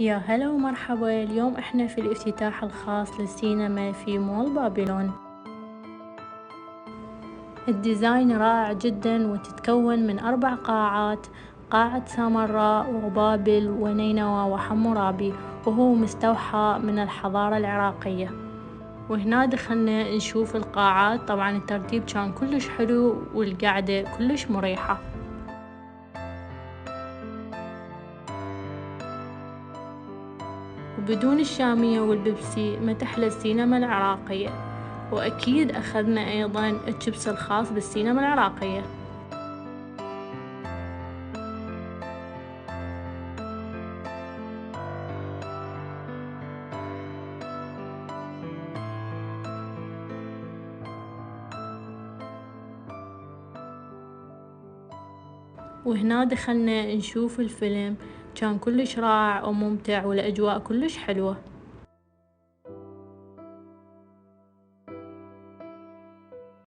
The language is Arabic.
يا هلا ومرحبا. اليوم احنا في الافتتاح الخاص للسينما في مول بابلون. الديزاين رائع جدا وتتكون من 4 قاعات: قاعة سامراء وبابل ونينوى وحمورابي، وهو مستوحى من الحضارة العراقية. وهنا دخلنا نشوف القاعات، طبعا الترتيب كان كلش حلو والقعدة كلش مريحة. وبدون الشامية والبيبسي ما تحلى السينما العراقية. وأكيد أخذنا أيضا الشيبس الخاص بالسينما العراقية. وهنا دخلنا نشوف الفيلم، كان كلش رائع وممتع والأجواء كلش حلوة.